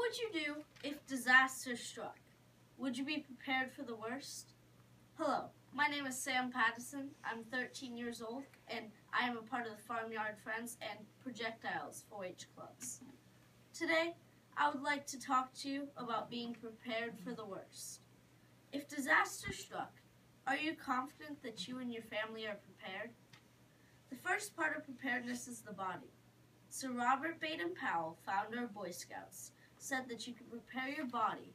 would you do if disaster struck? Would you be prepared for the worst? Hello, my name is Sam Pattison. I'm 13 years old, and I am a part of the Farmyard Friends and Projectiles 4-H clubs. Today, I would like to talk to you about being prepared for the worst. If disaster struck, are you confident that you and your family are prepared? The first part of preparedness is the body. Sir Robert Baden-Powell, founder of Boy Scouts, said that you can prepare your body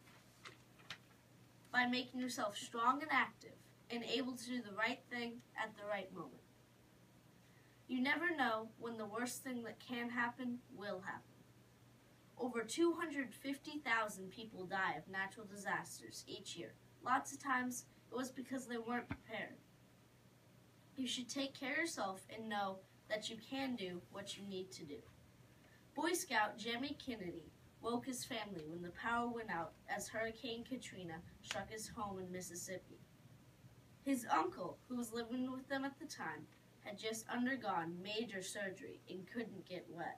by making yourself strong and active and able to do the right thing at the right moment. You never know when the worst thing that can happen will happen. Over 250,000 people die of natural disasters each year. Lots of times it was because they weren't prepared. You should take care of yourself and know that you can do what you need to do. Boy Scout Jimmy Kennedy woke his family when the power went out as Hurricane Katrina struck his home in Mississippi. His uncle, who was living with them at the time, had just undergone major surgery and couldn't get wet.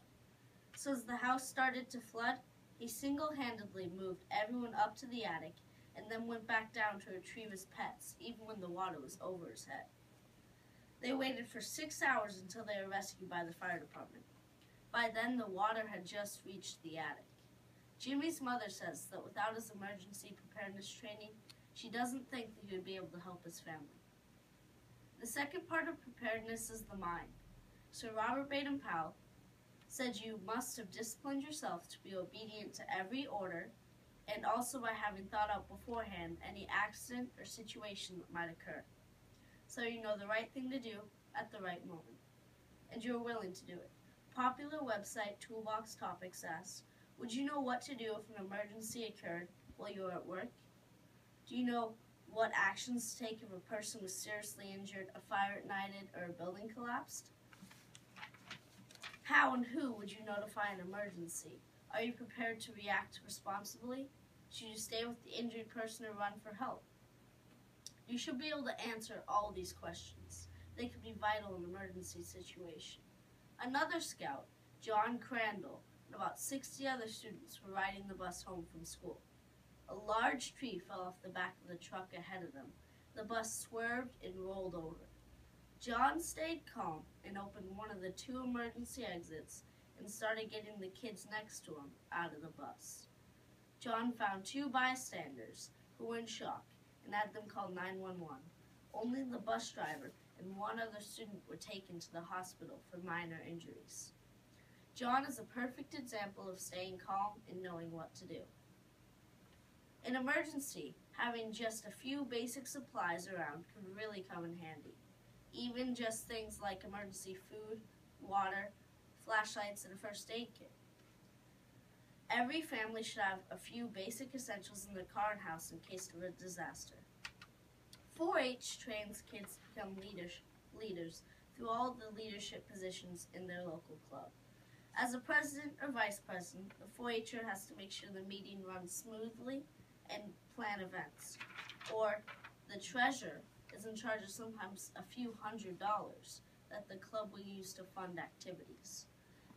So as the house started to flood, he single-handedly moved everyone up to the attic and then went back down to retrieve his pets, even when the water was over his head. They waited for 6 hours until they were rescued by the fire department. By then, the water had just reached the attic. Jimmy's mother says that without his emergency preparedness training, she doesn't think that he would be able to help his family. The second part of preparedness is the mind. Sir Robert Baden-Powell said you must have disciplined yourself to be obedient to every order, and also by having thought out beforehand any accident or situation that might occur, so you know the right thing to do at the right moment, and you are willing to do it. Popular website Toolbox Topics asks, would you know what to do if an emergency occurred while you were at work? Do you know what actions to take if a person was seriously injured, a fire ignited, or a building collapsed? How and who would you notify an emergency? Are you prepared to react responsibly? Should you stay with the injured person or run for help? You should be able to answer all these questions. They could be vital in an emergency situation. Another scout, John Crandall, and about 60 other students were riding the bus home from school. A large tree fell off the back of the truck ahead of them. The bus swerved and rolled over. John stayed calm and opened one of the 2 emergency exits and started getting the kids next to him out of the bus. John found 2 bystanders who were in shock and had them call 911. Only the bus driver and 1 other student were taken to the hospital for minor injuries. John is a perfect example of staying calm and knowing what to do. In emergency, having just a few basic supplies around can really come in handy. Even just things like emergency food, water, flashlights, and a first aid kit. Every family should have a few basic essentials in their car and house in case of a disaster. 4-H trains kids to become leaders through all the leadership positions in their local club. As a president or vice president, the 4-H'er has to make sure the meeting runs smoothly and plan events. Or the treasurer is in charge of sometimes a few $100s that the club will use to fund activities.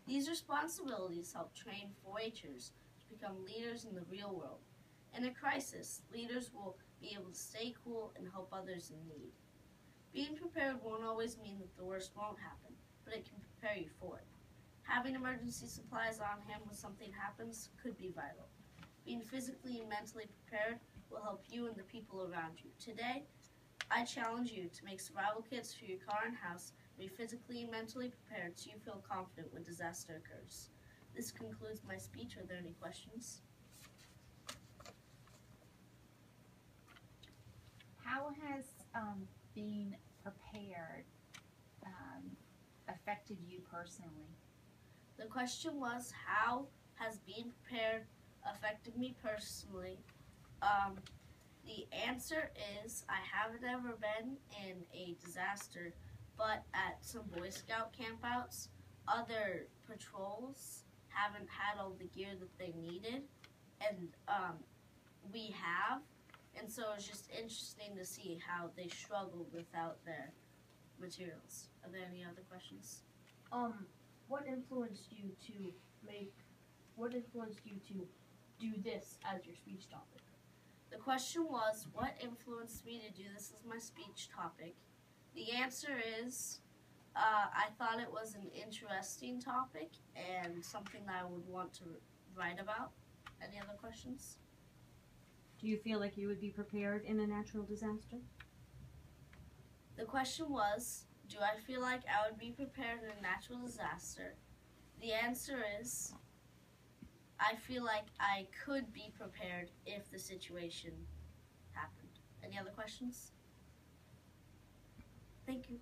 These responsibilities help train 4-H'ers to become leaders in the real world. In a crisis, leaders will be able to stay cool and help others in need. Being prepared won't always mean that the worst won't happen, but it can prepare you for it. Having emergency supplies on hand when something happens could be vital. Being physically and mentally prepared will help you and the people around you. Today, I challenge you to make survival kits for your car and house, be physically and mentally prepared so you feel confident when disaster occurs. This concludes my speech. Are there any questions? How has being prepared affected you personally? The question was, how has being prepared affected me personally? The answer is, I haven't ever been in a disaster, but at some Boy Scout campouts, other patrols haven't had all the gear that they needed, and we have. And so it's just interesting to see how they struggled without their materials. Are there any other questions? What influenced you to do this as your speech topic? The question was, what influenced me to do this as my speech topic? The answer is, I thought it was an interesting topic and something that I would want to write about. Any other questions? Do you feel like you would be prepared in a natural disaster? The question was, do I feel like I would be prepared in a natural disaster? The answer is, I feel like I could be prepared if the situation happened. Any other questions? Thank you.